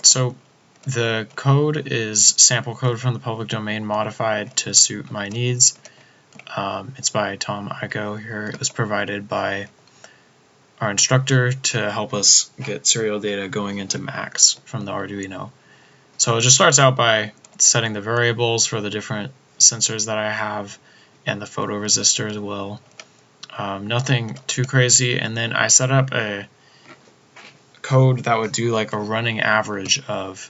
So the code is sample code from the public domain modified to suit my needs. It's by Tom Igo here. It was provided by our instructor to help us get serial data going into Max from the Arduino. So it just starts out by setting the variables for the different sensors that I have and the photoresistor as well. Nothing too crazy, and then I set up a code that would do like a running average of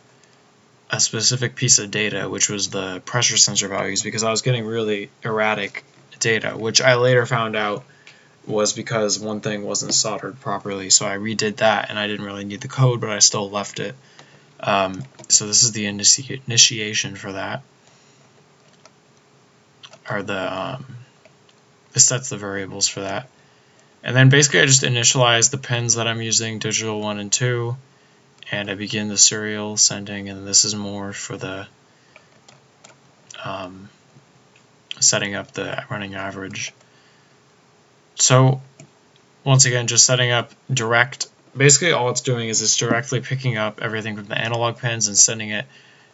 a specific piece of data, which was the pressure sensor values, because I was getting really erratic data, which I later found out was because one thing wasn't soldered properly. So I redid that, and I didn't really need the code, but I still left it. So this is the initiation for that, or it sets the variables for that. And then basically I just initialize the pins that I'm using, digital 1 and 2, and I begin the serial sending, and this is more for the setting up the running average. So once again, just setting up direct. Basically all it's doing is it's directly picking up everything from the analog pins and sending it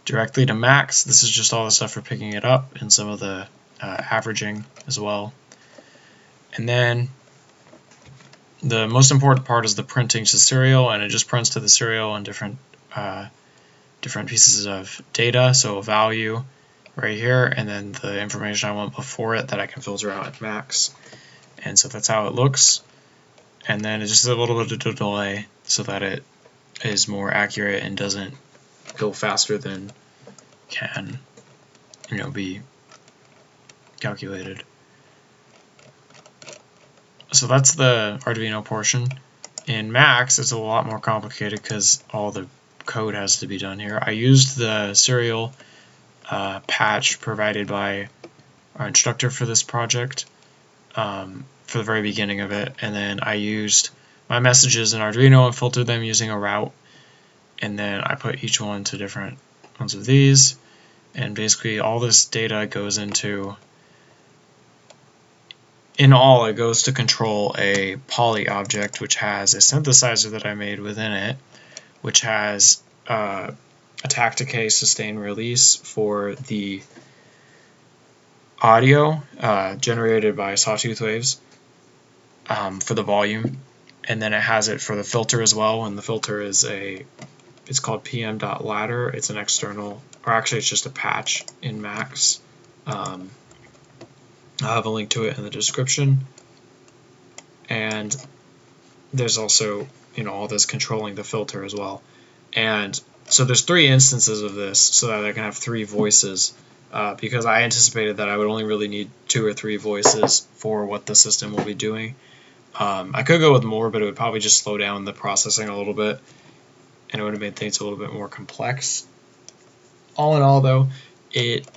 directly to Max. This is just all the stuff for picking it up and some of the averaging as well. And then the most important part is the printing to serial, and it just prints to the serial on different pieces of data, so a value right here, and then the information I want before it that I can filter out at Max. And so that's how it looks. And then it's just a little bit of delay so that it is more accurate and doesn't go faster than can, be calculated. So that's the Arduino portion. In Max, it's a lot more complicated because all the code has to be done here. I used the serial patch provided by our instructor for this project for the very beginning of it, and then I used my messages in Arduino and filtered them using a route, and then I put each one to different ones of these, and basically all this data goes into, in all, it goes to control a poly object, which has a synthesizer that I made within it, which has attack, decay, sustain, release for the audio generated by sawtooth waves for the volume, and then it has it for the filter as well, and the filter is it's called pm.ladder. It's an external, or actually it's just a patch in Max. I'll have a link to it in the description. And there's also, all this controlling the filter as well. And so there's 3 instances of this so that I can have 3 voices, because I anticipated that I would only really need 2 or 3 voices for what the system will be doing. I could go with more, but it would probably just slow down the processing a little bit, and it would have made things a little bit more complex. All in all, though, it's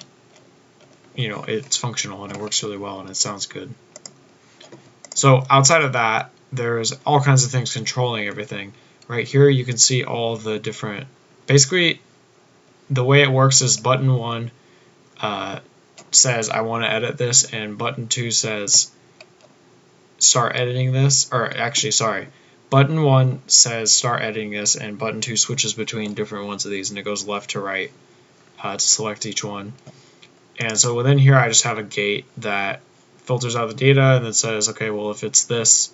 functional and it works really well and it sounds good. So outside of that, there's all kinds of things controlling everything. Right here you can see all the different, basically the way it works is button 1 says I want to edit this, and button 2 says start editing this, or actually sorry, button 1 says start editing this, and button 2 switches between different ones of these, and it goes left to right to select each one. And so within here I just have a gate that filters out the data and then says, okay, well if it's this,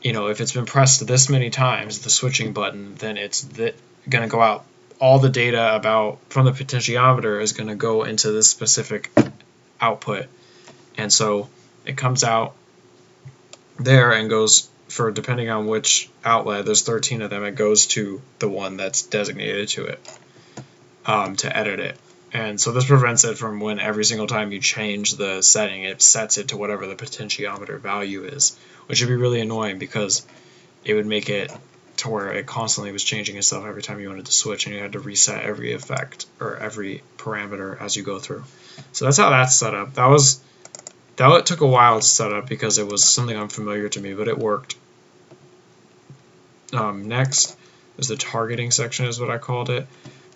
if it's been pressed this many times, the switching button, then it's going to go out. All the data from the potentiometer is going to go into this specific output. And so it comes out there and goes for, depending on which outlet, there's 13 of them, it goes to the one that's designated to it to edit it. And so this prevents it from, when every single time you change the setting, it sets it to whatever the potentiometer value is, which would be really annoying because it would make it to where it constantly was changing itself every time you wanted to switch, and you had to reset every effect or every parameter as you go through. So that's how that's set up. That took a while to set up because it was something unfamiliar to me, but it worked. Next is the targeting section, is what I called it.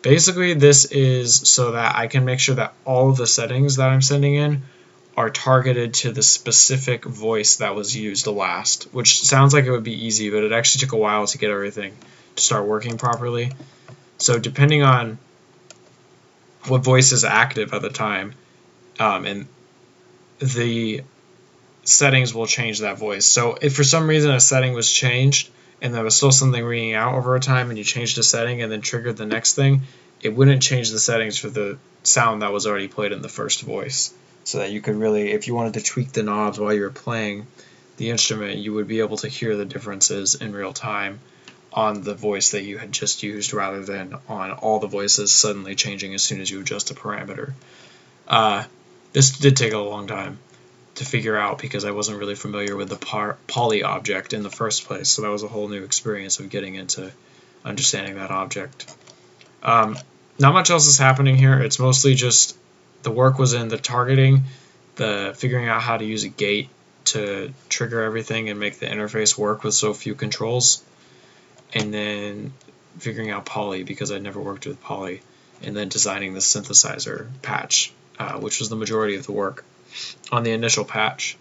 Basically, this is so that I can make sure that all of the settings that I'm sending in are targeted to the specific voice that was used last, which sounds like it would be easy, but it actually took a while to get everything to start working properly. So depending on what voice is active at the time, and the settings will change that voice. So if for some reason a setting was changed and there was still something ringing out over time and you changed a setting and then triggered the next thing, it wouldn't change the settings for the sound that was already played in the first voice. So that you could really, if you wanted to tweak the knobs while you were playing the instrument, you would be able to hear the differences in real time on the voice that you had just used rather than on all the voices suddenly changing as soon as you adjust a parameter. This did take a long time to figure out because I wasn't really familiar with the poly object in the first place, so that was a whole new experience of getting into understanding that object. Not much else is happening here. It's mostly just the work was in the targeting, the figuring out how to use a gate to trigger everything and make the interface work with so few controls, and then figuring out poly because I'd never worked with poly, and then designing the synthesizer patch, which was the majority of the work on the initial patch.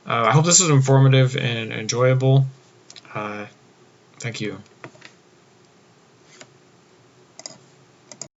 I hope this was informative and enjoyable. Thank you.